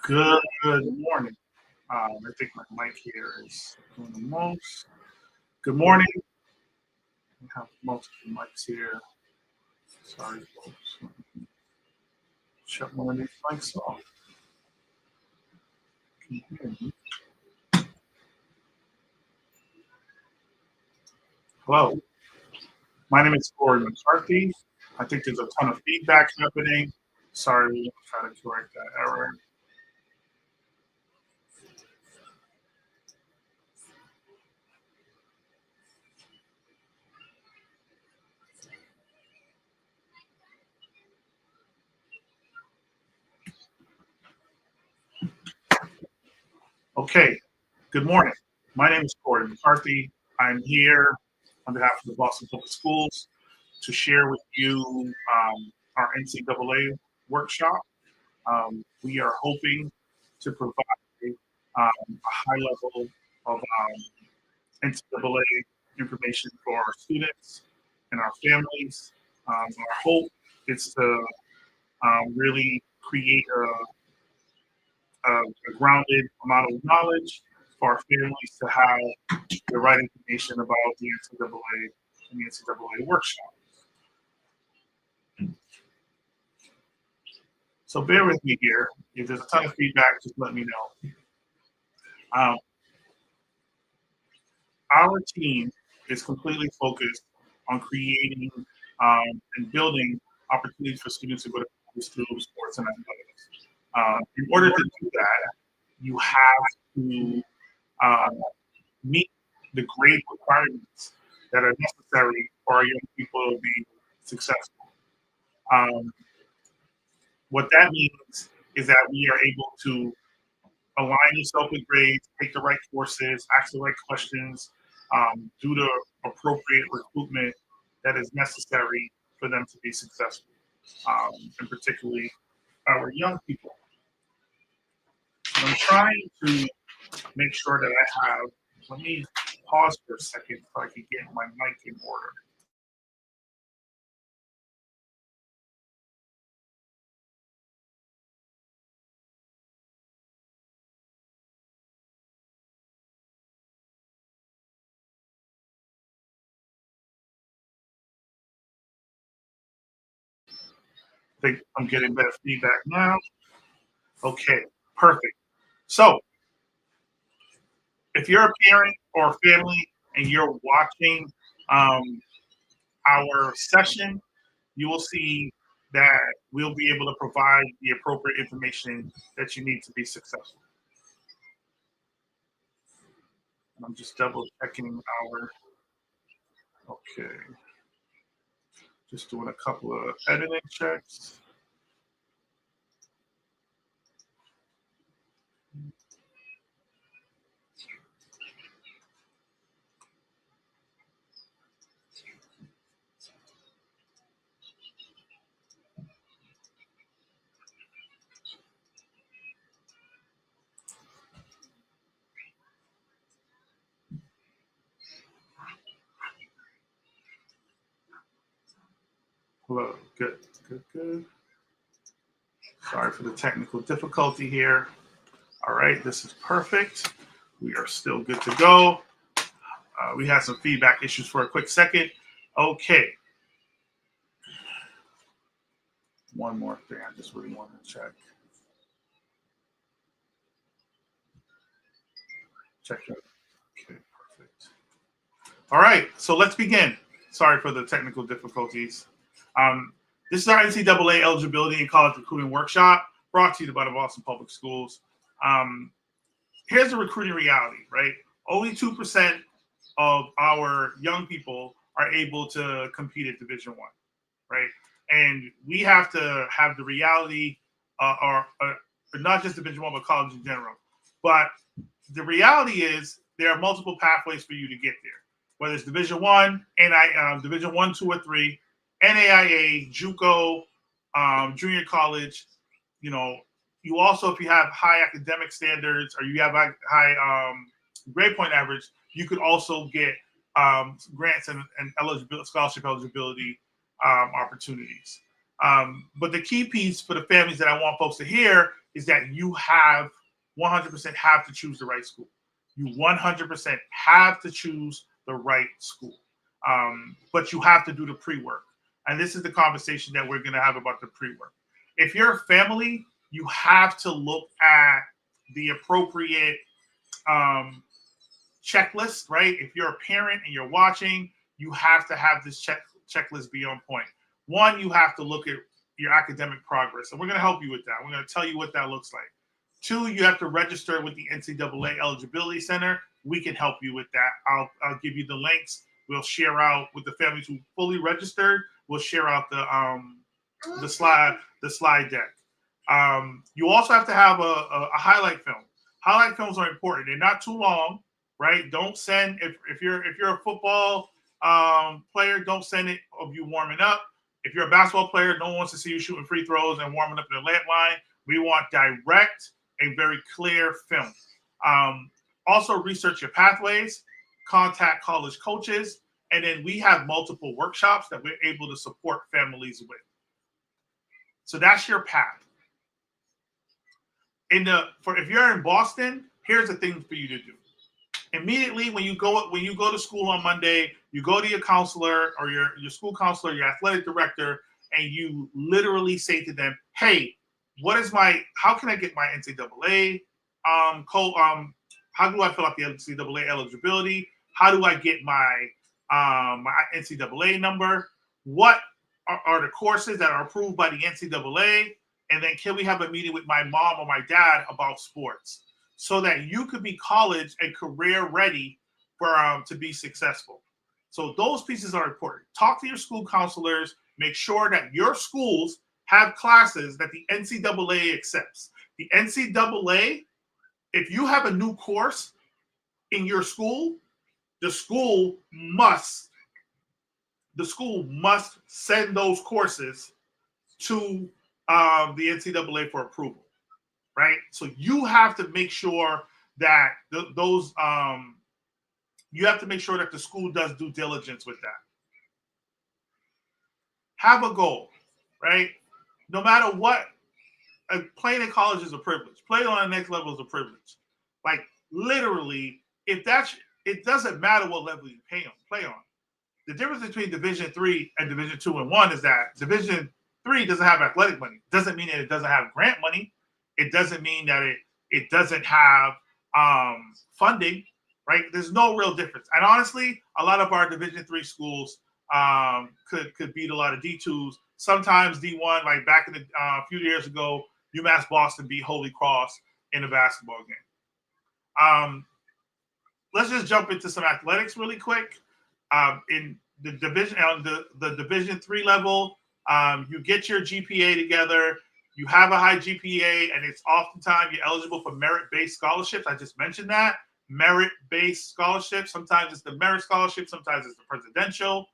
Good morning. I think my mic here is doing the most. Good morning. We have most of the mics here. Sorry, folks. Shut one of these mics off. Can you hear me? Hello. My name is Corey McCarthy. I think there's a ton of feedback happening. Sorry, we're going to try to correct that error. Okay. Good morning. My name is Corey McCarthy. I'm here on behalf of the Boston Public Schools to share with you our NCAA workshop. We are hoping to provide a high level of NCAA information for our students and our families. Our hope is to really create a grounded amount of knowledge for our families to have the right information about the NCAA and the NCAA workshop. So bear with me here. If there's a ton of feedback, just let me know. Our team is completely focused on creating and building opportunities for students to go to college through sports and athletics. In order to do that, you have to meet the grade requirements that are necessary for our young people to be successful. What that means is that we are able to align yourself with grades, take the right courses, ask the right questions, do the appropriate recruitment that is necessary for them to be successful, and particularly our young people. And I'm trying to make sure that I have, let me pause for a second so I can get my mic in order. I think I'm getting better feedback now. Okay, perfect. So if you're a parent or a family and you're watching our session, you will see that we'll be able to provide the appropriate information that you need to be successful. And I'm just double checking our, okay, just doing a couple of editing checks. Hello, good, good, good. Sorry for the technical difficulty here. All right, this is perfect. We are still good to go. We had some feedback issues for a quick second. Okay. One more thing I just really want to check. Check it. Okay, perfect. All right, so let's begin. Sorry for the technical difficulties. This is our NCAA Eligibility and College Recruiting Workshop, brought to you by the Boston Public Schools. Here's the recruiting reality, right? Only 2% of our young people are able to compete at Division I, right? And we have to have the reality, or not just Division I, but college in general. But the reality is there are multiple pathways for you to get there, whether it's Division I, Division I, 2, or 3, NAIA, JUCO, junior college. You know, you also, if you have high academic standards or you have high grade point average, you could also get grants and eligibility, scholarship eligibility opportunities. But the key piece for the families that I want folks to hear is that you have 100% have to choose the right school. You 100% have to choose the right school. But you have to do the pre-work. And this is the conversation that we're going to have about the pre-work. If you're a family, you have to look at the appropriate checklist, right? If you're a parent and you're watching, you have to have this checklist be on point. One, you have to look at your academic progress, and we're going to help you with that. We're going to tell you what that looks like. Two, you have to register with the NCAA Eligibility Center. We can help you with that. I'll give you the links. We'll share out with the families who fully registered. We'll share out the slide deck. You also have to have a highlight film. Highlight films are important. They're not too long, right? Don't send if you're a football player, don't send it of you warming up. If you're a basketball player, no one wants to see you shooting free throws and warming up in the layup line. We want direct and very clear film. Also, research your pathways, contact college coaches, and then we have multiple workshops that we're able to support families with. So that's your path. If you're in Boston, here's the thing for you to do. Immediately when you go to school on Monday, you go to your counselor or your school counselor, your athletic director, and you literally say to them, "Hey, how can I get my NCAA how do I fill out the NCAA eligibility? How do I get my NCAA number? What are the courses that are approved by the NCAA? And then can we have a meeting with my mom or my dad about sports so that you could be college and career ready to be successful?" So those pieces are important. Talk to your school counselors. Make sure that your schools have classes that the NCAA accepts. The NCAA, if you have a new course in your school, the school must send those courses to the NCAA for approval, right? So you have to make sure that you have to make sure that the school does due diligence with that. Have a goal, right? No matter what, playing in college is a privilege. Playing on the next level is a privilege. Like literally, it doesn't matter what level you play on. The difference between Division III and Division II and I is that Division III doesn't have athletic money. Doesn't mean that it doesn't have grant money. It doesn't mean that it doesn't have funding, right? There's no real difference. And honestly, a lot of our Division III schools could beat a lot of D2s. Sometimes D1, like back in a few years ago, UMass Boston beat Holy Cross in a basketball game. Let's just jump into some athletics really quick. In the division, on the Division III level, you get your GPA together. You have a high GPA, and it's oftentimes you're eligible for merit-based scholarships. I just mentioned that. Merit-based scholarships. Sometimes it's the merit scholarship. Sometimes it's the presidential.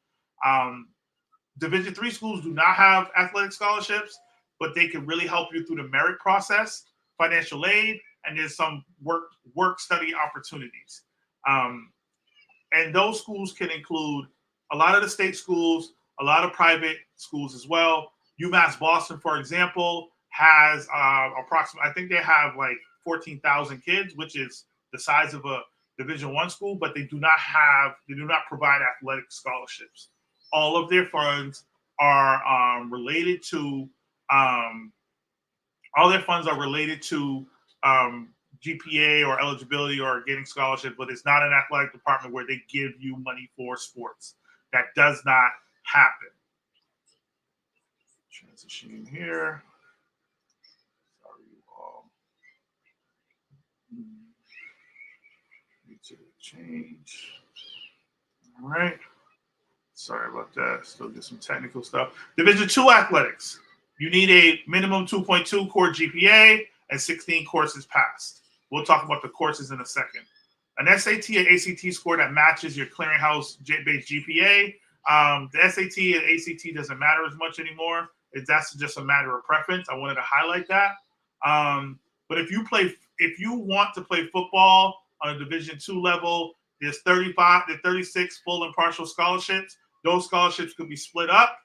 Division III schools do not have athletic scholarships, but they can really help you through the merit process, financial aid, and there's some work study opportunities. And those schools can include a lot of the state schools, a lot of private schools as well. UMass Boston, for example, has approximately, I think they have like 14,000 kids, which is the size of a Division I school, but they do not provide athletic scholarships. All of their funds are related to GPA or eligibility or getting scholarship, but it's not an athletic department where they give you money for sports. That does not happen. Transitioning here. Sorry, you all. Need to change. All right. Sorry about that. Still get some technical stuff. Division II athletics. You need a minimum 2.2 core GPA and 16 courses passed. We'll talk about the courses in a second. An SAT and ACT score that matches your clearinghouse-based GPA. The SAT and ACT doesn't matter as much anymore. That's just a matter of preference. I wanted to highlight that. But if you want to play football on a Division II level, there's 36 full and partial scholarships. Those scholarships could be split up,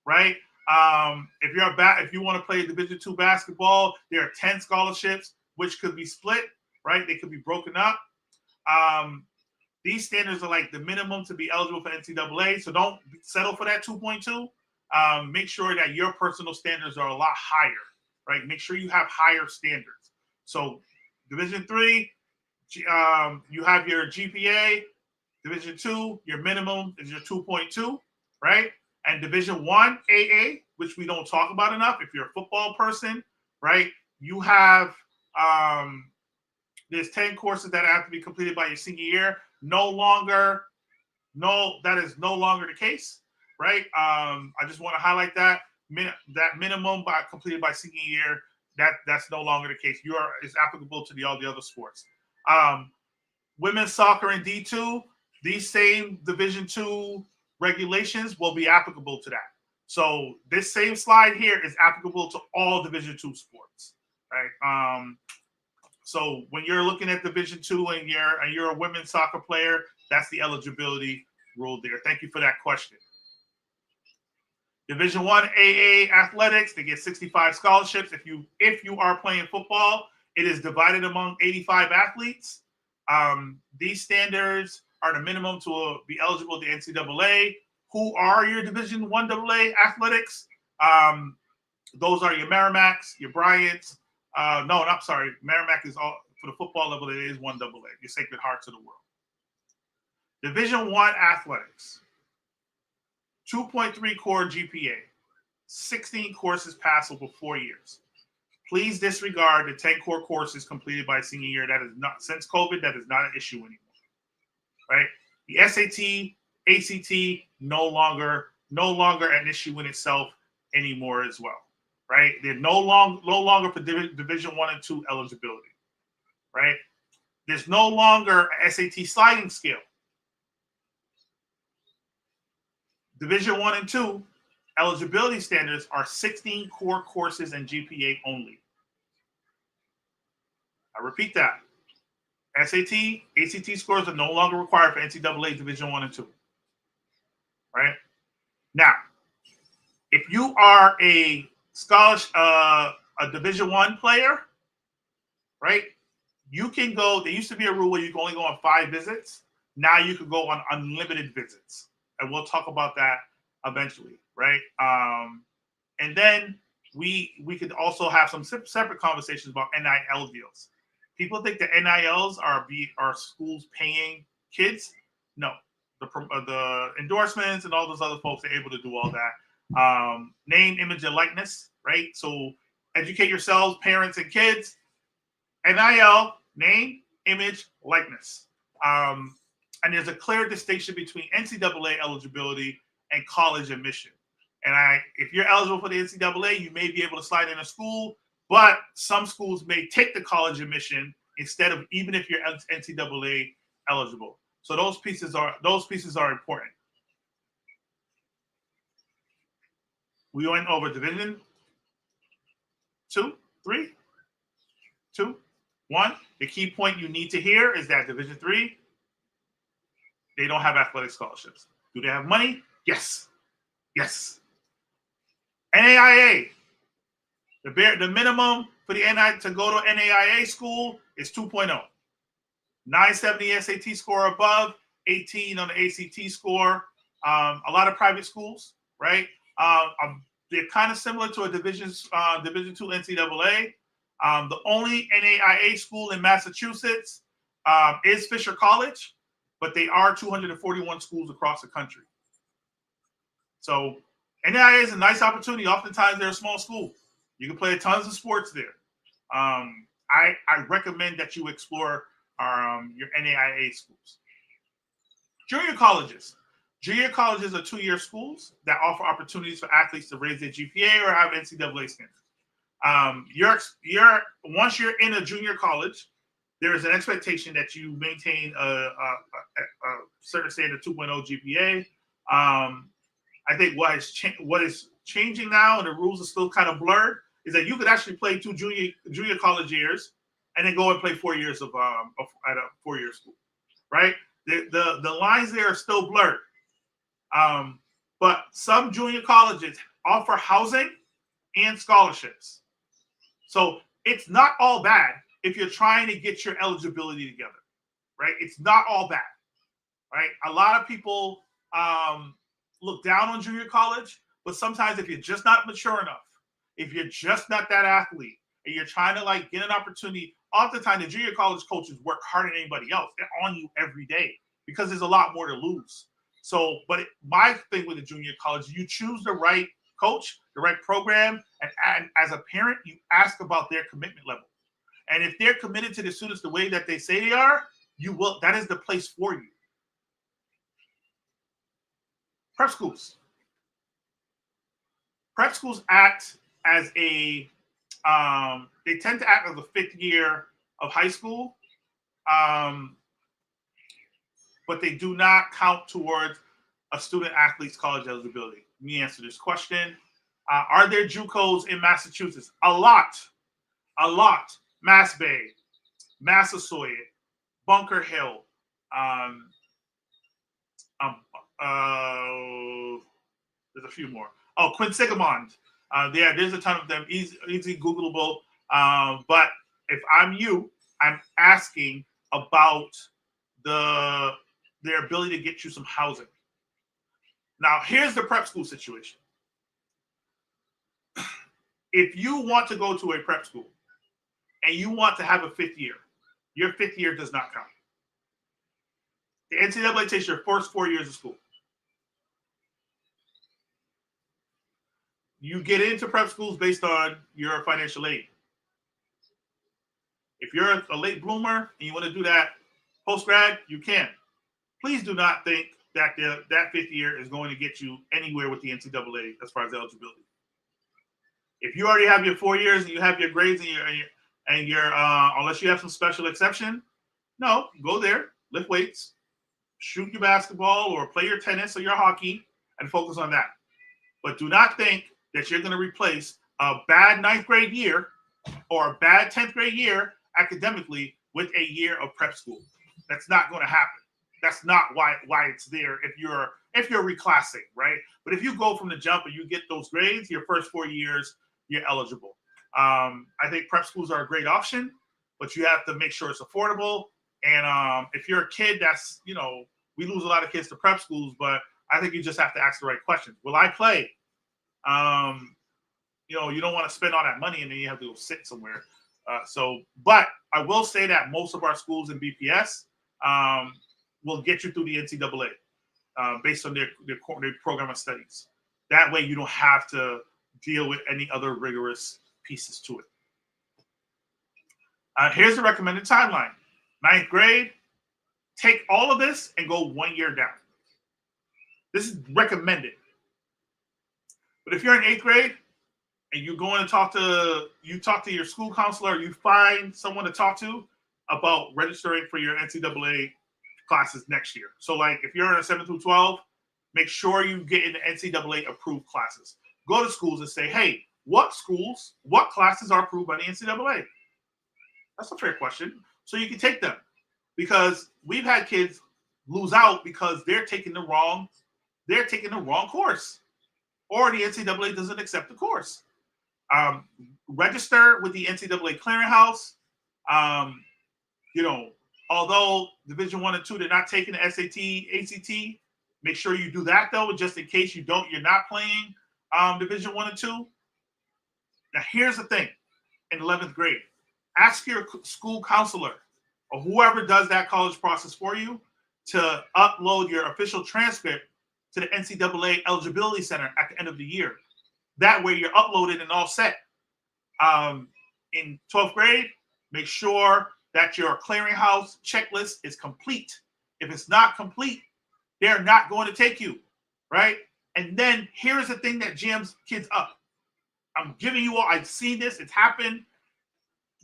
right? If you want to play Division II basketball, there are 10 scholarships, which could be split, right? They could be broken up. These standards are like the minimum to be eligible for NCAA, so don't settle for that 2.2. Make sure that your personal standards are a lot higher, right? Make sure you have higher standards. So Division III, you have your GPA. Division II, your minimum is your 2.2, right? And Division I AA, which we don't talk about enough, if you're a football person, right? You have there's 10 courses that have to be completed by your senior year. That is no longer the case, right? I just want to highlight that minimum completed by senior year, that's no longer the case. It's applicable to all the other sports. Women's soccer in D2, these same Division II regulations will be applicable to that. So this same slide here is applicable to all Division II sports, right? So when you're looking at Division II and you're a women's soccer player, that's the eligibility rule there. Thank you for that question. Division I AA athletics, they get 65 scholarships. If you are playing football, it is divided among 85 athletes. These standards are the minimum to be eligible to NCAA. Who are your Division I AA athletics? Those are your Merrimacks, your Bryants. Merrimack is all for the football level. It is 1AA, your Sacred Hearts of the world. Division I athletics, 2.3 core GPA, 16 courses pass over 4 years. Please disregard the 10 core courses completed by senior year. That is not, since COVID, that is not an issue anymore, right? The SAT, ACT, no longer an issue in itself anymore as well, right? They're no longer for Division I and II eligibility, right? There's no longer a SAT sliding scale. Division I and II eligibility standards are 16 core courses and GPA only. I repeat that. SAT, ACT scores are no longer required for NCAA Division I and II. Right? Now, if you are a Division I player, right? You can go. There used to be a rule where you can only go on 5 visits. Now you can go on unlimited visits, and we'll talk about that eventually, right? And then we could also have some separate conversations about NIL deals. People think that NILs are schools paying kids. No, the endorsements and all those other folks are able to do all that. Name, image, and likeness, right? So educate yourselves, parents and kids. NIL, name, image, likeness. And there's a clear distinction between NCAA eligibility and college admission. And if you're eligible for the NCAA, you may be able to slide in a school, but some schools may take the college admission instead of, even if you're NCAA eligible. So those pieces are important. We went over Division 2, 3, 2, 1. The key point you need to hear is that Division 3, they don't have athletic scholarships. Do they have money? Yes. Yes. NAIA, the minimum for the to go to NAIA school is 2.0. 970 SAT score above, 18 on the ACT score. A lot of private schools, right? They're kind of similar to a Division II NCAA. The only NAIA school in Massachusetts is Fisher College, but they are 241 schools across the country. So NAIA is a nice opportunity. Oftentimes they're a small school. You can play tons of sports there. I recommend that you explore your NAIA schools. Junior colleges. Junior colleges are 2-year schools that offer opportunities for athletes to raise their GPA or have NCAA standards. Once you're in a junior college, there is an expectation that you maintain a certain standard 2.0 GPA. I think what is changing now, and the rules are still kind of blurred, is that you could actually play 2 junior college years and then go and play 4 years at a 4-year school, right? The lines there are still blurred. But some junior colleges offer housing and scholarships. So it's not all bad if you're trying to get your eligibility together, right? It's not all bad, right? A lot of people look down on junior college, but sometimes if you're just not mature enough, if you're just not that athlete, and you're trying to like get an opportunity, oftentimes the junior college coaches work harder than anybody else. They're on you every day because there's a lot more to lose. So, but my thing with the junior college, you choose the right coach, the right program, and as a parent, you ask about their commitment level. And if they're committed to the students the way that they say they are, you will. That is the place for you. Prep schools. Prep schools act as a they tend to act as the fifth year of high school, but they do not count towards a student athlete's college eligibility. Let me answer this question. Are there JUCOs in Massachusetts? A lot. Mass Bay, Massasoit, Bunker Hill. There's a few more. Oh, Quinsigamond. There's a ton of them, easy Googleable. But if I'm you, I'm asking about their ability to get you some housing. Now, here's the prep school situation. If you want to go to a prep school and you want to have a fifth year, your fifth year does not count. The NCAA takes your first 4 years of school. You get into prep schools based on your financial aid. If you're a late bloomer and you want to do that post-grad, you can. Please do not think that that fifth year is going to get you anywhere with the NCAA as far as eligibility. If you already have your 4 years and you have your grades and you're unless you have some special exception, no, go there, lift weights, shoot your basketball or play your tennis or your hockey and focus on that. But do not think that you're going to replace a bad ninth grade year or a bad 10th grade year academically with a year of prep school. That's not going to happen. That's not why it's there if you're reclassing, right? But if you go from the jump and you get those grades, your first 4 years, you're eligible. I think prep schools are a great option, but you have to make sure it's affordable. And if you're a kid, that's, we lose a lot of kids to prep schools, but I think you just have to ask the right questions. Will I play? You don't want to spend all that money and then you have to go sit somewhere. But I will say that most of our schools in BPS will get you through the NCAA based on their program of studies. That way you don't have to deal with any other rigorous pieces to it. Here's the recommended timeline. Ninth grade, take all of this and go 1 year down. This is recommended. But if you're in eighth grade and you're going to talk to your school counselor, you find someone to talk to about registering for your NCAA classes next year. So like if you're in a 7 through 12, make sure you get in the NCAA approved classes. Go to schools and say, hey, what classes are approved by the NCAA? That's a fair question. So you can take them, because we've had kids lose out because they're taking the wrong course, or the NCAA doesn't accept the course. Register with the NCAA clearinghouse. Although Division 1 and 2, they're not taking the SAT, ACT. Make sure you do that though, just in case you're not playing Division 1 and 2. Now here's the thing: in 11th grade, ask your school counselor or whoever does that college process for you to upload your official transcript to the NCAA Eligibility Center at the end of the year. That way you're uploaded and all set. In 12th grade, make sure that your clearinghouse checklist is complete. If it's not complete, they're not going to take you, right? And then here's the thing that jams kids up. I'm giving you all, I've seen this, it's happened.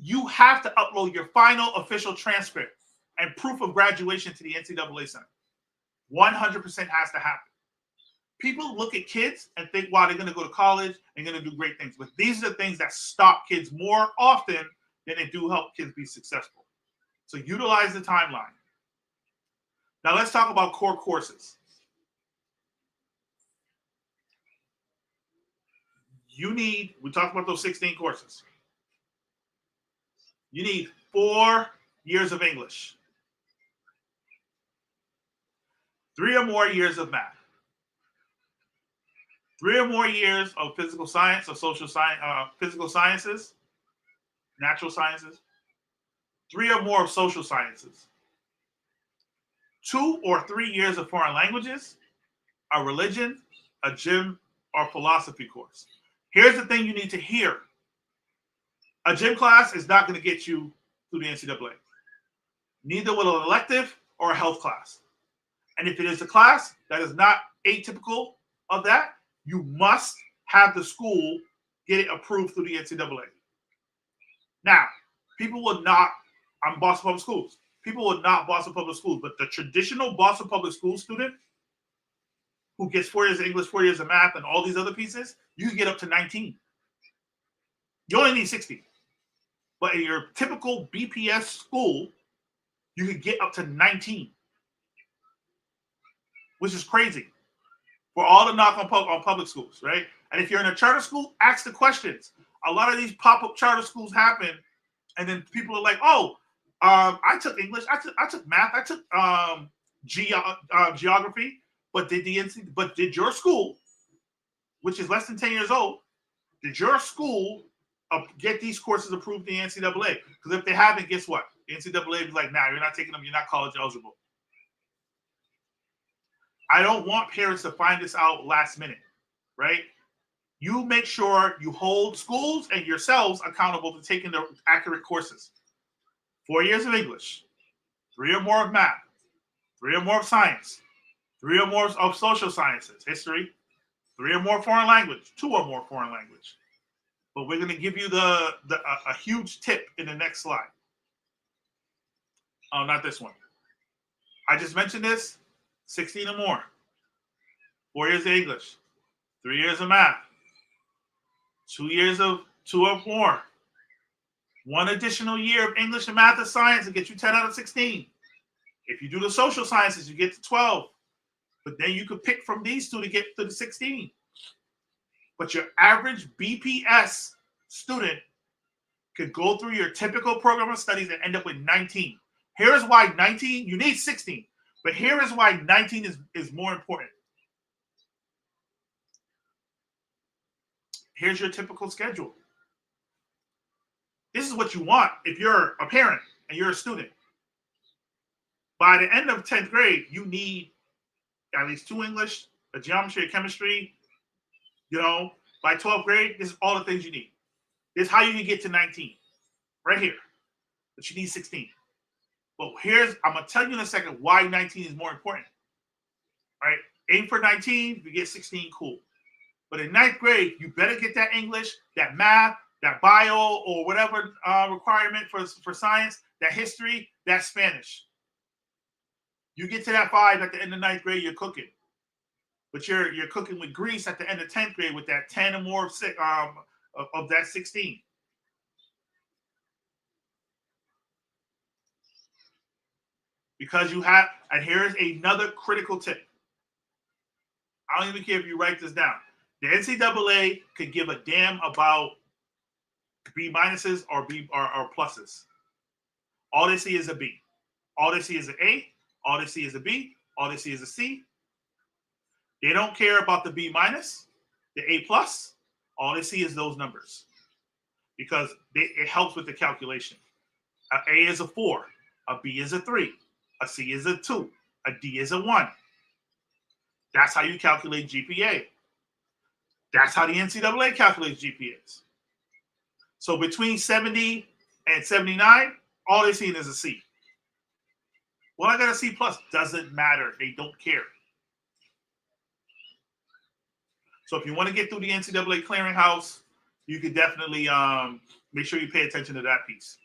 You have to upload your final official transcript and proof of graduation to the NCAA Center. 100% has to happen. People look at kids and think, wow, they're going to go to college and going to do great things. But these are the things that stop kids more often than they do help kids be successful. So utilize the timeline. Now let's talk about core courses. we talked about those 16 courses. You need 4 years of English, 3 or more years of math, 3 or more years of physical science or social science, physical sciences, natural sciences, 3 or more of social sciences, 2 or 3 years of foreign languages, a religion, a gym, or philosophy course. Here's the thing you need to hear. A gym class is not going to get you through the NCAA. Neither will an elective or a health class. And if it is a class that is not atypical of that, you must have the school get it approved through the NCAA. Now, people will not, I'm Boston Public Schools. People will not Boston Public Schools, but the traditional Boston Public Schools student who gets 4 years of English, 4 years of math, and all these other pieces, you can get up to 19. You only need 60. But in your typical BPS school, you could get up to 19, which is crazy for all the knock on public schools, right? And if you're in a charter school, ask the questions. A lot of these pop-up charter schools happen, and then people are like, "Oh, I took English, I took math, I took geography, but did your school, which is less than 10 years old, did your school get these courses approved in the NCAA? Because if they haven't, guess what? The NCAA is like, nah, you're not taking them. You're not college eligible. I don't want parents to find this out last minute, right? You make sure you hold schools and yourselves accountable to taking the accurate courses. 4 years of English, 3 or more of math, 3 or more of science, 3 or more of social sciences, history, 3 or more foreign language, 2 or more foreign language. But we're going to give you a huge tip in the next slide. Oh, not this one. I just mentioned this. 16 or more. 4 years of English. 3 years of math. 2 years of 2 or more. 1 additional year of English and math and science to get you 10 out of 16. If you do the social sciences, you get to 12. But then you could pick from these 2 to get to the 16. But your average BPS student could go through your typical program of studies and end up with 19. Here's why 19, you need 16. But here is why 19 is more important. Here's your typical schedule. This is what you want if you're a parent and you're a student. By the end of 10th grade, you need at least 2 English, a geometry, a chemistry. By 12th grade, this is all the things you need. This is how you can get to 19. Right here. But you need 16. But I'm going to tell you in a second why 19 is more important. All right? Aim for 19. If you get 16, cool. But in 9th grade, you better get that English, that math, that bio, or whatever requirement for science, that history, that Spanish. You get to that 5 at the end of 9th grade, you're cooking. But you're cooking with grease at the end of 10th grade with that 10 or more of that 16. Because you have, and here's another critical tip. I don't even care if you write this down. The NCAA could give a damn about B minuses or B or pluses. All they see is a B. All they see is an A. All they see is a B. All they see is a C. They don't care about the B minus, the A plus. All they see is those numbers because it helps with the calculation. A is a 4, a B is a 3, a C is a 2, a D is a 1. That's how you calculate GPA. That's how the NCAA calculates GPAs. So between 70 and 79, all they're seeing is a C. Well, I got a C plus. Doesn't matter. They don't care. So if you want to get through the NCAA clearinghouse, you could definitely make sure you pay attention to that piece.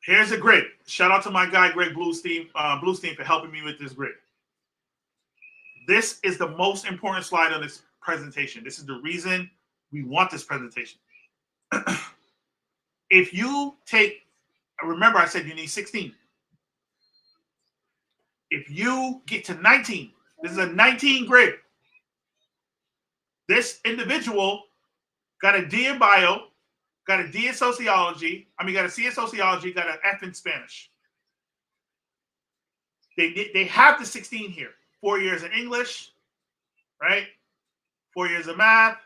Here's a grid. Shout out to my guy, Greg Bluestein for helping me with this grid. This is the most important slide on this presentation. This is the reason we want this presentation. If you take, remember I said you need 16. If you get to 19, this is a 19 grid. This individual got a D in bio, got a D in sociology. Got a C in sociology, got an F in Spanish. They have the 16 here. 4 years in English, right? 4 years of math,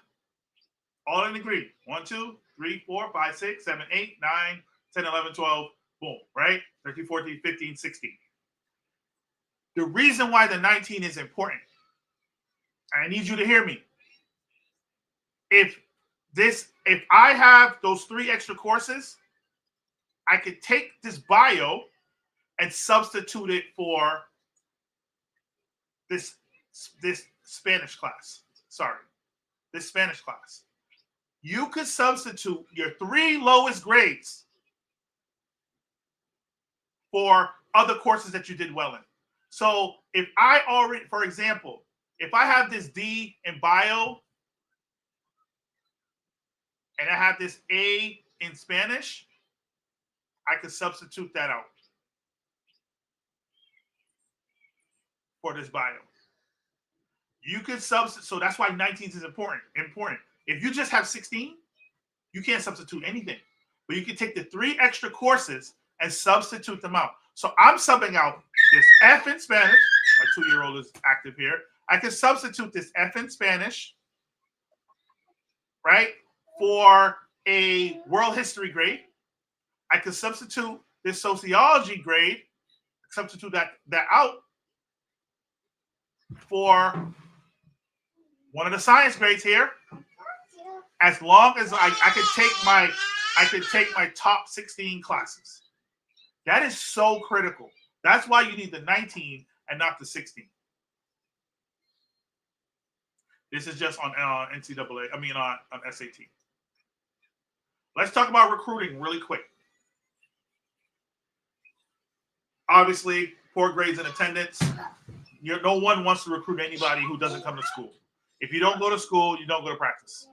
all in degree. 1, 2, 3, 4, 5, 6, 7, 8, 9, 10, 11, 12, boom, right? 13, 14, 15, 16. The reason why the 19 is important, I need you to hear me. If I have those 3 extra courses, I could take this bio and substitute it for this Spanish class. Sorry, this Spanish class. You could substitute your 3 lowest grades for other courses that you did well in. So if I already, for example, if I have this D in bio and I have this A in Spanish, I could substitute that out for this bio. You could substitute, so that's why 19 is important. If you just have 16, you can't substitute anything. But you can take the 3 extra courses and substitute them out. So I'm subbing out this F in Spanish. My 2-year-old is active here. I can substitute this F in Spanish, right, for a world history grade. I can substitute this sociology grade, substitute that out for one of the science grades here. As long as I could take my top 16 classes. That is so critical. That's why you need the 19 and not the 16. This is just on NCAA. On SAT. Let's talk about recruiting really quick. Obviously, poor grades and attendance. No one wants to recruit anybody who doesn't come to school. If you don't go to school, you don't go to practice.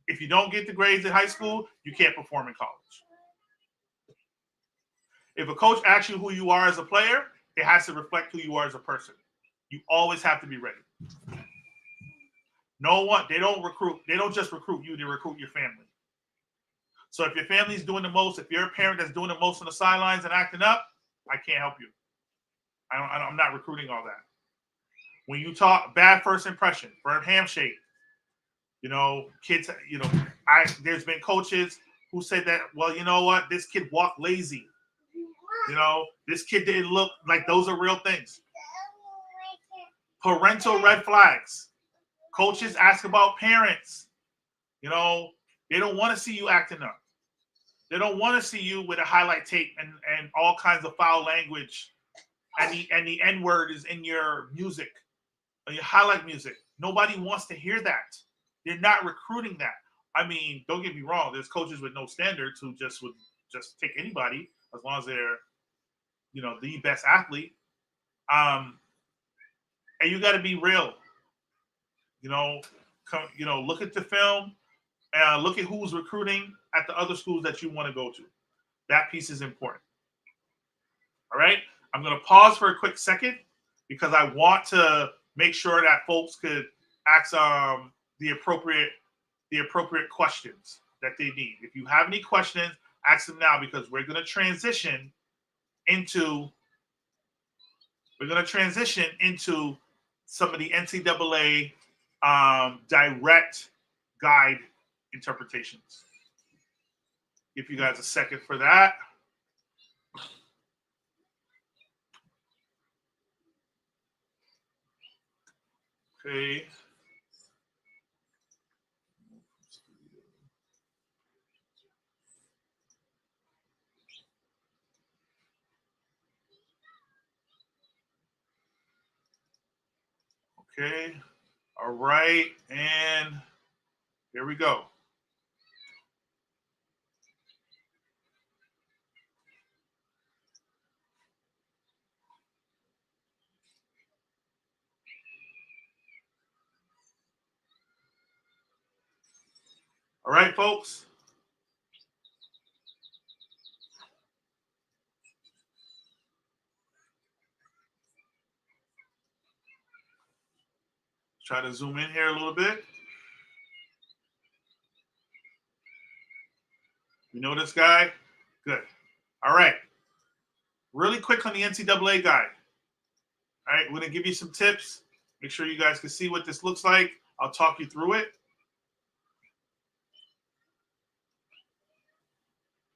If you don't get the grades in high school, you can't perform in college. If a coach asks you who you are as a player, it has to reflect who you are as a person. You always have to be ready. They don't just recruit you, they recruit your family. So if your family's doing the most, if you're a parent that's doing the most on the sidelines and acting up, I can't help you. I'm not recruiting all that. When you talk bad first impression, firm handshake, kids, there's been coaches who said that, well, you know what, this kid walked lazy. This kid didn't look like, those are real things. Parental red flags. Coaches ask about parents. They don't want to see you acting up. They don't want to see you with a highlight tape and all kinds of foul language, and the N-word is in your music, or your highlight music. Nobody wants to hear that. They're not recruiting that. Don't get me wrong. There's coaches with no standards who would just take anybody as long as they're, the best athlete. And you got to be real. Look at the film. Look at who's recruiting at the other schools that you want to go to. That piece is important. All right. I'm going to pause for a quick second because I want to make sure that folks could ask the appropriate questions that they need. If you have any questions, ask them now, because we're going to transition into some of the NCAA direct guide interpretations. Give you guys a second for that. Okay. Okay. All right. And here we go. All right, folks. Try to zoom in here a little bit. You know this guy? Good. All right. Really quick on the NCAA guide. All right, we're going to give you some tips. Make sure you guys can see what this looks like. I'll talk you through it.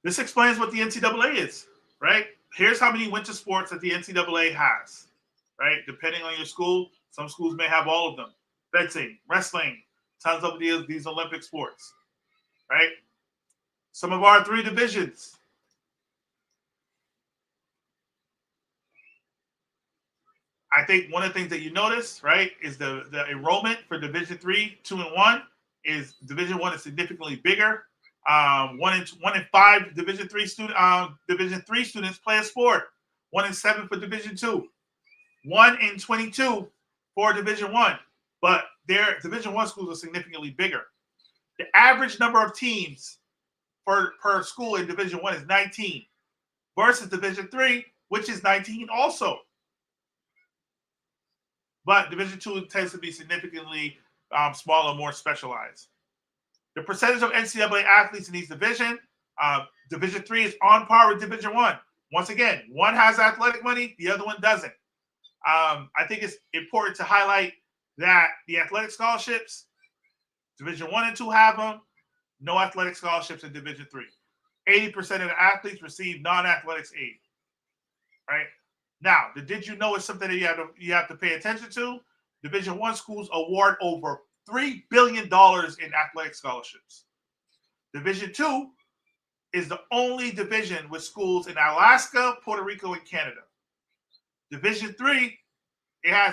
This explains what the NCAA is, right? Here's how many winter sports that the NCAA has, right? Depending on your school, some schools may have all of them. Fencing, wrestling, tons of these Olympic sports, right? Some of our 3 divisions. I think one of the things that you notice, right, is the enrollment for Division 3, 2, and 1 is Division 1 is significantly bigger. 1 in 5 Division 3 students play a sport. 1 in 7 for Division 2. 1 in 22 for Division 1. But their Division 1 schools are significantly bigger. The average number of teams per school in Division 1 is 19 versus Division 3, which is 19 also. But Division 2 tends to be significantly smaller, more specialized. The percentage of NCAA athletes in each division, Division 3 is on par with Division 1. Once again, one has athletic money, the other one doesn't. I think it's important to highlight that the athletic scholarships, Division 1 and 2 have them, no athletic scholarships in Division 3. 80% of the athletes receive non-athletics aid, right? Now, the did you know is something that you have to pay attention to. Division 1 schools award over $3 billion in athletic scholarships. Division 2 is the only division with schools in Alaska, Puerto Rico, and Canada. Division 3,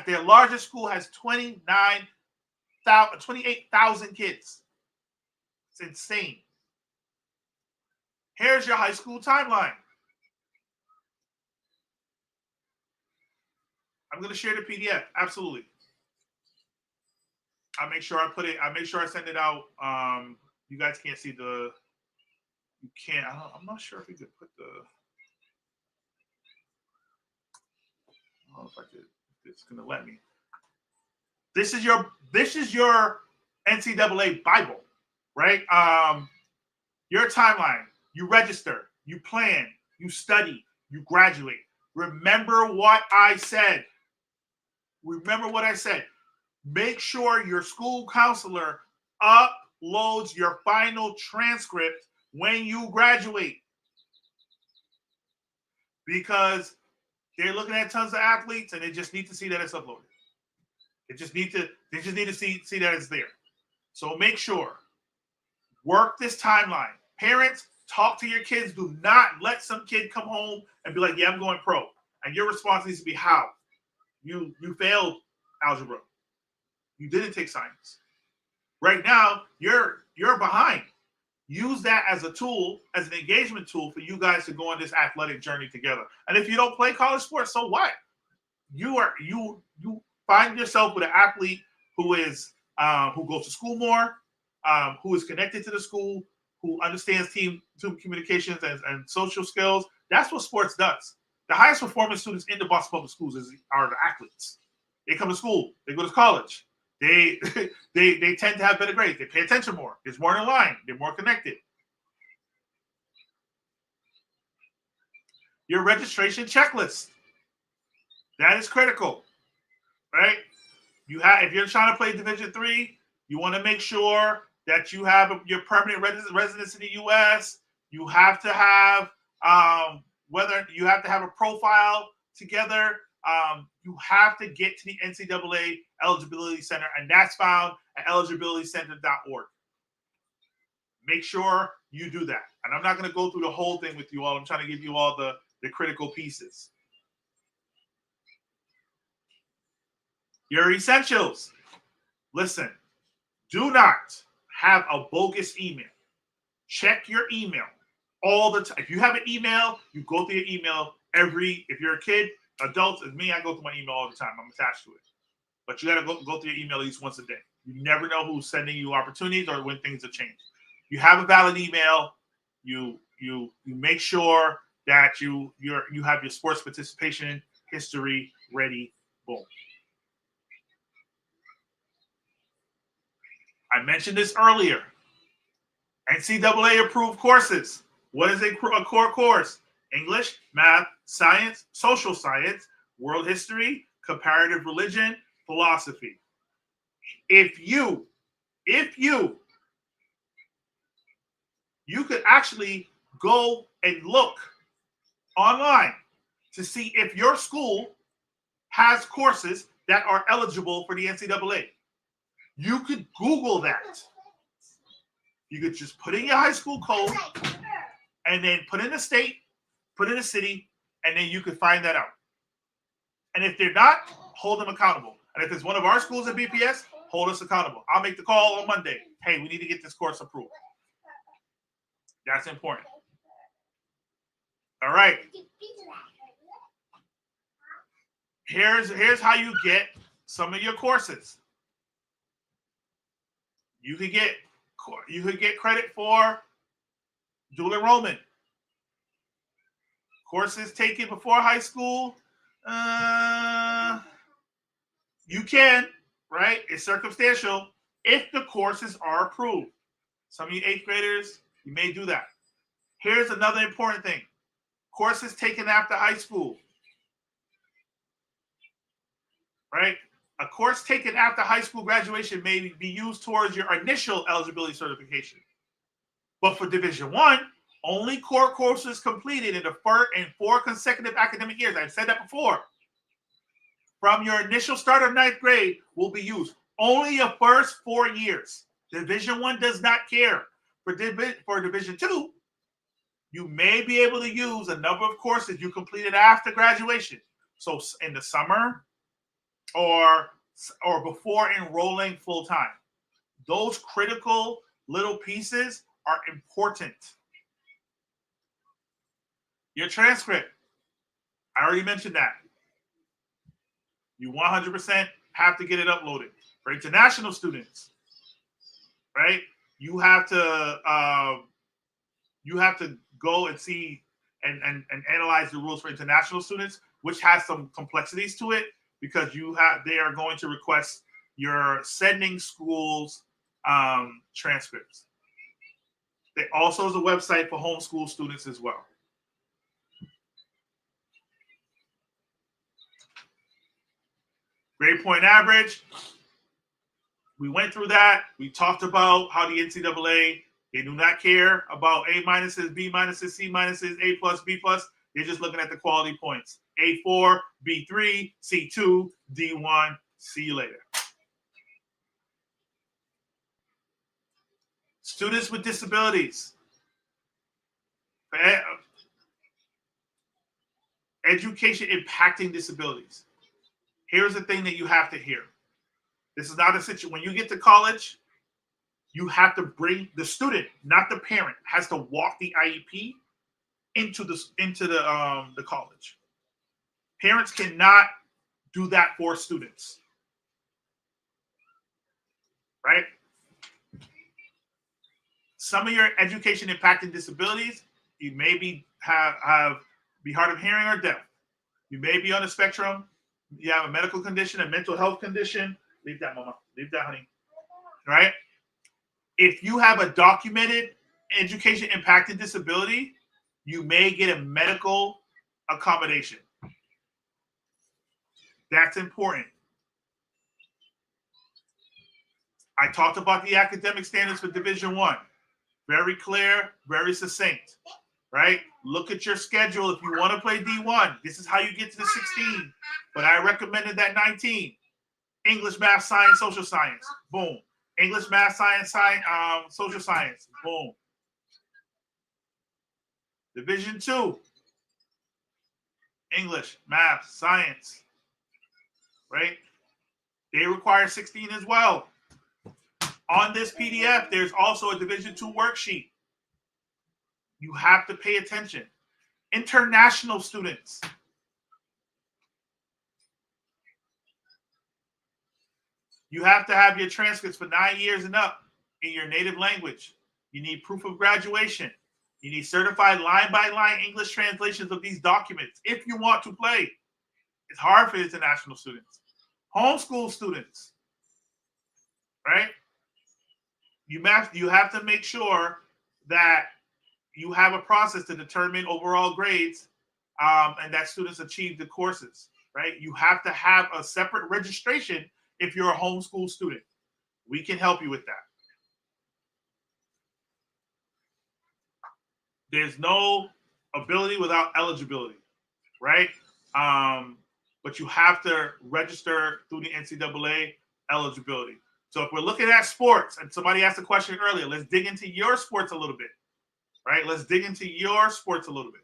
their largest school has 28,000 kids. It's insane. Here's your high school timeline. I'm going to share the PDF. Absolutely. I'll make sure I send it out. You guys can't see you can't. I'm not sure if you could put the. I don't know if I could. If it's going to let me. This is your NCAA Bible, right? Your timeline. You register. You plan. You study. You graduate. Remember what I said. Make sure your school counselor uploads your final transcript when you graduate, because they're looking at tons of athletes and they just need to see that it's uploaded. They just need to see that it's there. So make sure, work this timeline. Parents, talk to your kids. Do not let some kid come home and be like, yeah, I'm going pro. And your response needs to be how? You failed algebra. You didn't take science. Right now, you're behind. Use that as a tool, as an engagement tool for you guys to go on this athletic journey together. And if you don't play college sports, so what? You find yourself with an athlete who goes to school more, who is connected to the school, who understands team communications and social skills. That's what sports does. The highest performing students in the Boston Public Schools are the athletes. They come to school. They go to college. They tend to have better grades. They pay attention more. It's more in line. They're more connected. Your registration checklist. That is critical, right? If you're trying to play Division 3, you want to make sure that you have your permanent residence in the U.S. You have to have a profile together. You have to get to the NCAA Eligibility Center, and that's found at eligibilitycenter.org. Make sure you do that. And I'm not going to go through the whole thing with you all. I'm trying to give you all the critical pieces. Your essentials. Listen, do not have a bogus email. Check your email all the time. If you have an email, you go through your email if you're a kid, adults, as me, I go through my email all the time. I'm attached to it. But you got to go through your email at least once a day. You never know who's sending you opportunities or when things have changed. You have a valid email. You make sure that you have your sports participation history ready. Boom. I mentioned this earlier. NCAA approved courses. What is a core course? English, math, science, social science, world history, comparative religion, philosophy. If you could actually go and look online to see if your school has courses that are eligible for the NCAA. You could Google that. You could just put in your high school code and then put in the state, put in the city, and then you could find that out. And if they're not, hold them accountable. And if it's one of our schools at BPS, hold us accountable. I'll make the call on Monday. Hey, we need to get this course approved. That's important. All right. Here's how you get some of your courses. You could get credit for dual enrollment. Courses taken before high school, you can, right? It's circumstantial if the courses are approved. Some of you 8th graders, you may do that. Here's another important thing. Courses taken after high school, right? A course taken after high school graduation may be used towards your initial eligibility certification. But for Division I, only core courses completed in the first and 4 consecutive academic years, I've said that before, from your initial start of 9th grade will be used. Only your first 4 years. Division I does not care. For Division II, you may be able to use a number of courses you completed after graduation. So in the summer or before enrolling full-time. Those critical little pieces are important. Your transcript, I already mentioned that. You 100% have to get it uploaded. For international students, right? You have to go and see and analyze the rules for international students, which has some complexities to it because they are going to request your sending schools transcripts. There also is a website for homeschool students as well. Grade point average. We went through that. We talked about how the NCAA, they do not care about A minuses, B minuses, C minuses, A plus, B plus. They're just looking at the quality points. A4, B3, C2, D1. See you later. Students with disabilities. Education impacting disabilities. Here's the thing that you have to hear. This is not a situation. When you get to college, you have to bring the student, not the parent, has to walk the IEP into the college. Parents cannot do that for students, right? Some of your education impacting disabilities, you may be be hard of hearing or deaf. You may be on the spectrum. You have a medical condition, a mental health condition. Leave that, mama. Leave that, honey. Right? If you have a documented education impacted disability, you may get a medical accommodation. That's important. I talked about the academic standards for Division I. Very clear, very succinct, right? Look at your schedule. If you want to play D1, this is how you get to the 16. But I recommended that 19. English, math, science, social science. Boom. English, math, science, social science. Boom. Division II. English, math, science. Right? They require 16 as well. On this PDF, there's also a Division II worksheet. You have to pay attention. International students. You have to have your transcripts for 9 years and up in your native language. You need proof of graduation. You need certified line-by-line English translations of these documents if you want to play. It's hard for international students. Homeschool students, right? You have to make sure that you have a process to determine overall grades, and that students achieve the courses, right? You have to have a separate registration if you're a homeschool student. We can help you with that. There's no ability without eligibility, right? But you have to register through the NCAA eligibility. So if we're looking at sports, and somebody asked a question earlier, let's dig into your sports a little bit, right? Let's dig into your sports a little bit.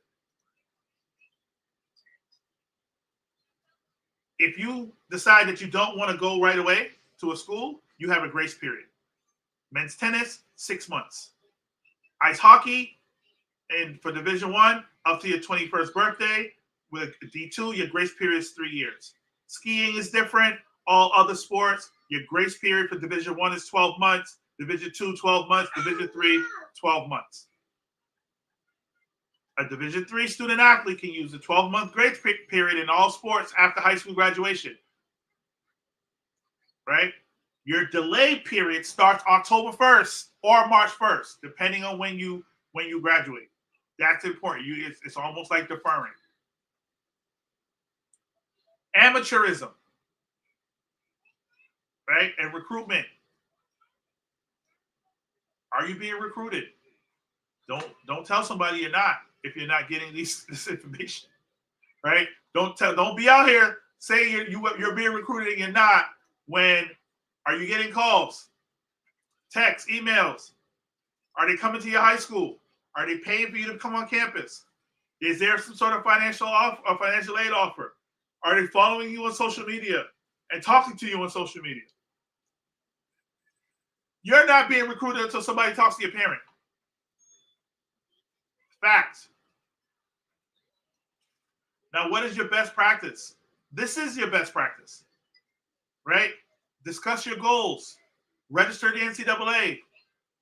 If you decide that you don't want to go right away to a school, you have a grace period. Men's tennis, 6 months. Ice hockey, and for Division I, up to your 21st birthday. With D2, your grace period is 3 years. Skiing is different. All other sports, your grace period for Division I is 12 months. Division II, 12 months. Division III, 12 months. A Division III student athlete can use a 12-month grace period in all sports after high school graduation. Right? Your delay period starts October 1st or March 1st, depending on when you graduate. That's important. It's almost like deferring. Amateurism, right? And recruitment. Are you being recruited? Don't tell somebody you're not if you're not getting this information, right? Don't be out here saying you're being recruited and you're not. When are you getting calls, texts, emails? Are they coming to your high school? Are they paying for you to come on campus? Is there some sort of financial aid offer? Are they following you on social media and talking to you on social media? You're not being recruited until somebody talks to your parent. Facts. Now, what is your best practice? This is your best practice, right? Discuss your goals. Register the NCAA.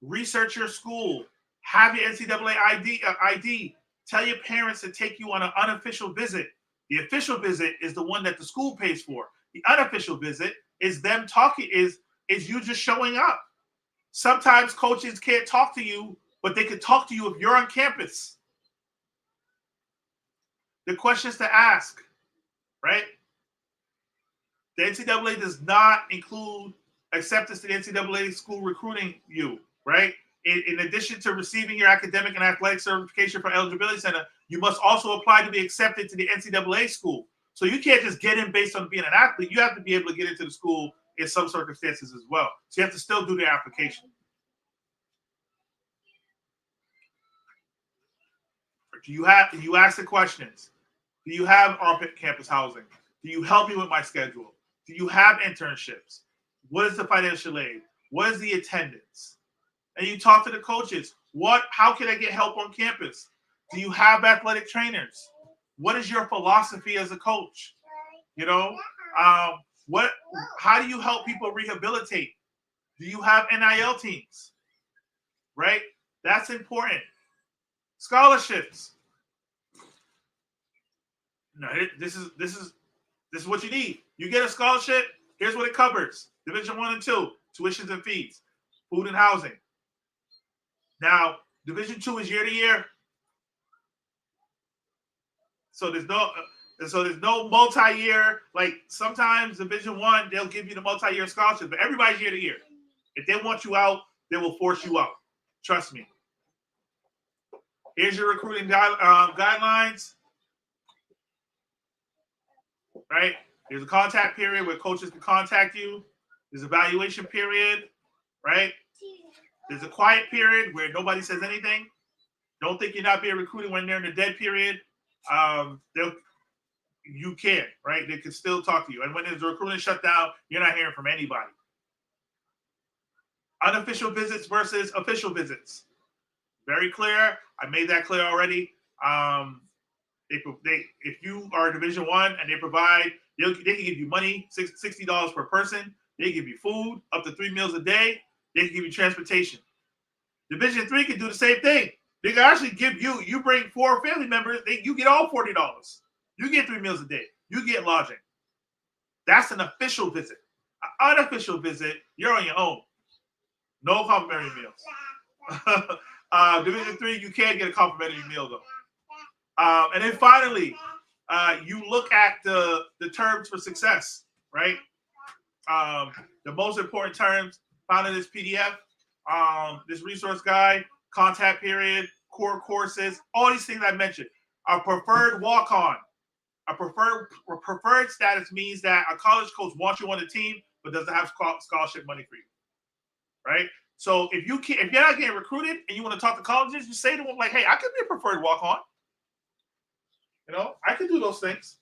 Research your school. Have your NCAA ID. Tell your parents to take you on an unofficial visit. The official visit is the one that the school pays for. The unofficial visit is them talking, is you just showing up. Sometimes coaches can't talk to you, but they can talk to you if you're on campus. The questions to ask, right? The NCAA does not include acceptance to the NCAA school recruiting you, right? In addition to receiving your academic and athletic certification for Eligibility Center, you must also apply to be accepted to the NCAA school. So you can't just get in based on being an athlete. You have to be able to get into the school in some circumstances as well. So you have to still do the application. You ask the questions. Do you have on-campus housing? Do you help me with my schedule? Do you have internships? What is the financial aid? What is the attendance? And you talk to the coaches. How can I get help on campus? Do you have athletic trainers? What is your philosophy as a coach? How do you help people rehabilitate? Do you have NIL teams? Right? That's important. Scholarships. No, this is what you need. You get a scholarship, here's what it covers. Division I and II, tuitions and fees, food and housing. Now, Division II is year to year. So there's no multi-year. Like sometimes Division I, they'll give you the multi-year scholarship, but everybody's year to year. If they want you out, they will force you out. Trust me. Here's your recruiting guidelines. Right? There's a contact period where coaches can contact you. There's an evaluation period, right? There's a quiet period where nobody says anything. Don't think you're not being recruited when they're in the dead period. You can, right? They can still talk to you. And when there's a recruiting shutdown, you're not hearing from anybody. Unofficial visits versus official visits. Very clear. I made that clear already. If you are a Division I and they can give you money, $60 per person. They give you food, up to 3 meals a day. They can give you transportation. Division III can do the same thing. They can actually give you bring 4 family members, you get all $40. You get 3 meals a day. You get lodging. That's an official visit. An unofficial visit, you're on your own. No complimentary meals. Division III, you can get a complimentary meal though. And then finally, you look at the terms for success, right? The most important terms found in this PDF, this resource guide, contact period, core courses, all these things I mentioned. A preferred walk-on. A preferred status means that a college coach wants you on the team, but doesn't have scholarship money for you, right? So if you're not getting recruited and you want to talk to colleges, you say to them like, "Hey, I could be a preferred walk-on. You know, I can do those things."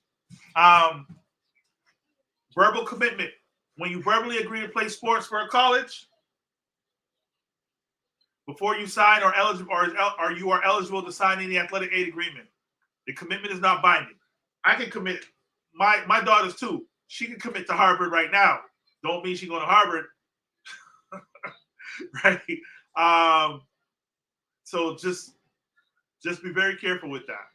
Verbal commitment. When you verbally agree to play sports for a college, before you sign or you are eligible to sign any athletic aid agreement, the commitment is not binding. I can commit. My daughter's too. She can commit to Harvard right now. Don't mean she's going to Harvard, right? So just be very careful with that.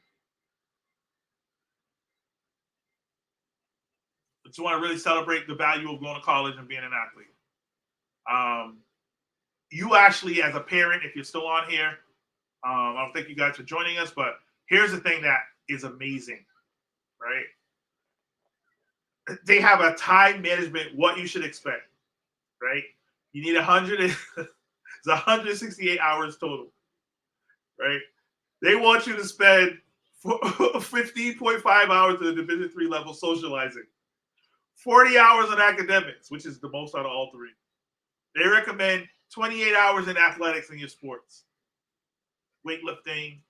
But you want to really celebrate the value of going to college and being an athlete. You actually, as a parent, if you're still on here, I don't thank you guys for joining us, but here's the thing that is amazing, right? They have a time management, what you should expect, right? You need 168 hours total, right? They want you to spend 15.5 hours at the Division III level socializing, 40 hours on academics, which is the most out of all three. They recommend 28 hours in athletics in your sports, weightlifting,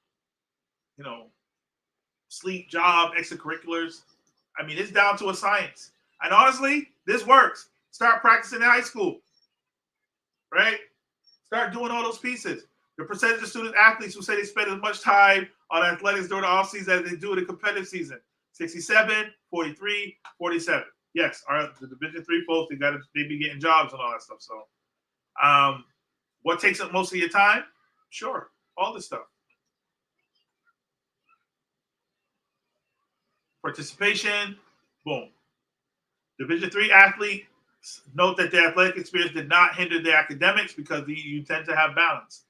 sleep, job, extracurriculars. I mean, it's down to a science. And honestly, this works. Start practicing in high school, right? Start doing all those pieces. The percentage of student athletes who say they spend as much time on athletics during the offseason as they do in the competitive season, 67, 43, 47. Yes, the Division III folks, they be getting jobs and all that stuff. So what takes up most of your time? Sure, all this stuff. Participation, boom. Division III athlete, note that their athletic experience did not hinder their academics because you tend to have balance.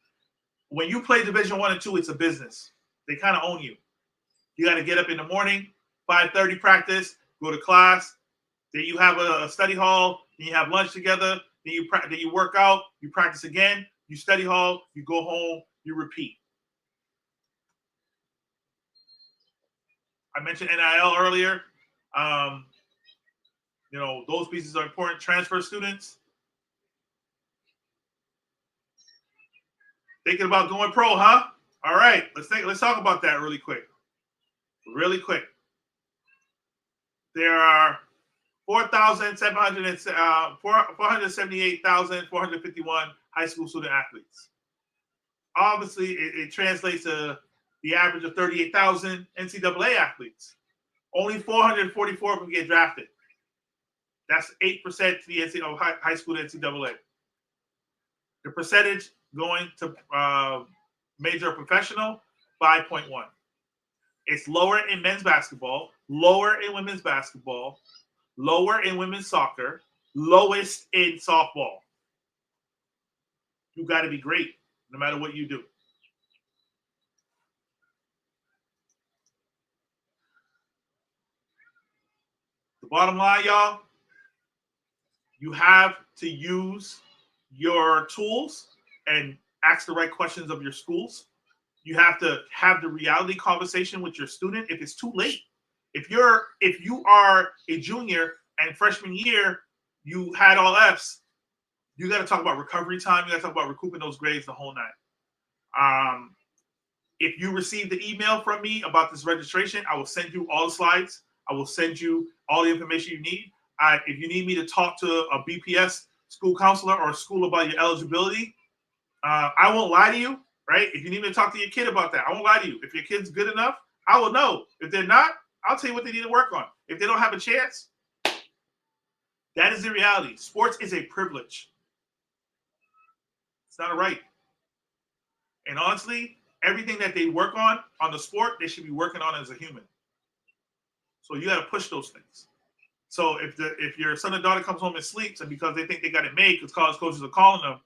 When you play Division I and II, it's a business. They kind of own you. You got to get up in the morning, 5:30 practice, go to class. Then you have a study hall. Then you have lunch together. Then you work out. You practice again. You study hall. You go home. You repeat. I mentioned NIL earlier. Those pieces are important. Transfer students. Thinking about going pro, huh? All right, let's talk about that really quick. Really quick. There are 478,451 high school student athletes. Obviously, it translates to the average of 38,000 NCAA athletes. Only 444 of them get drafted. That's 8% to the NCAA, high school to NCAA. The percentage going to major or professional, 5.1. It's lower in men's basketball, lower in women's basketball, lower in women's soccer, lowest in softball. You got to be great no matter what you do. The bottom line, y'all, you have to use your tools and ask the right questions of your schools. You have to have the reality conversation with your student if it's too late. If you are a junior and freshman year, you had all Fs, you got to talk about recovery time. You got to talk about recouping those grades the whole night. If you receive the email from me about this registration, I will send you all the slides. I will send you all the information you need. If you need me to talk to a BPS school counselor or a school about your eligibility, I won't lie to you, right? If you need me to talk to your kid about that, I won't lie to you. If your kid's good enough, I will know. If they're not, I'll tell you what they need to work on. If they don't have a chance, that is the reality. Sports is a privilege. It's not a right. And honestly, everything that they work on the sport, they should be working on as a human. So you got to push those things. So if your son or daughter comes home and sleeps, and because they think they got it made because college coaches are calling them,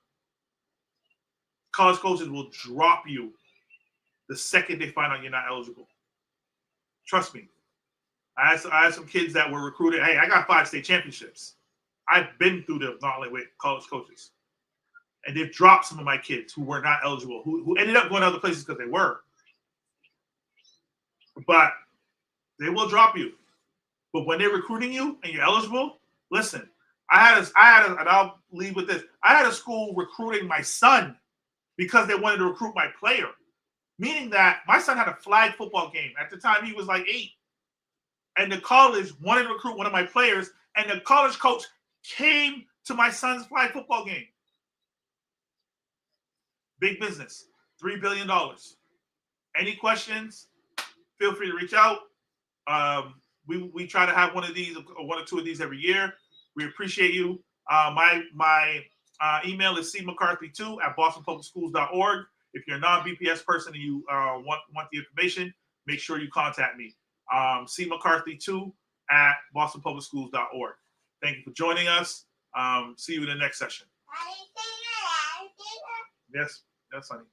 college coaches will drop you the second they find out you're not eligible. Trust me. I had some kids that were recruited. Hey, I got 5 state championships. I've been through the gauntlet with college coaches. And they've dropped some of my kids who were not eligible, who ended up going to other places because they were. But they will drop you. But when they're recruiting you and you're eligible, listen, I had a, and I'll leave with this. I had a school recruiting my son because they wanted to recruit my player. Meaning that my son had a flag football game. At the time, he was like 8. And the college wanted to recruit one of my players, and the college coach came to my son's flag football game. Big business, $3 billion. Any questions? Feel free to reach out. We try to have one or two of these every year. We appreciate you. My email is cmccarthy2@bostonpublicschools.org. If you're a non-BPS person and you want the information, make sure you contact me. cmccarthy2@bostonpublicschools.org. Thank you for joining us. See you in the next session. Yes, honey.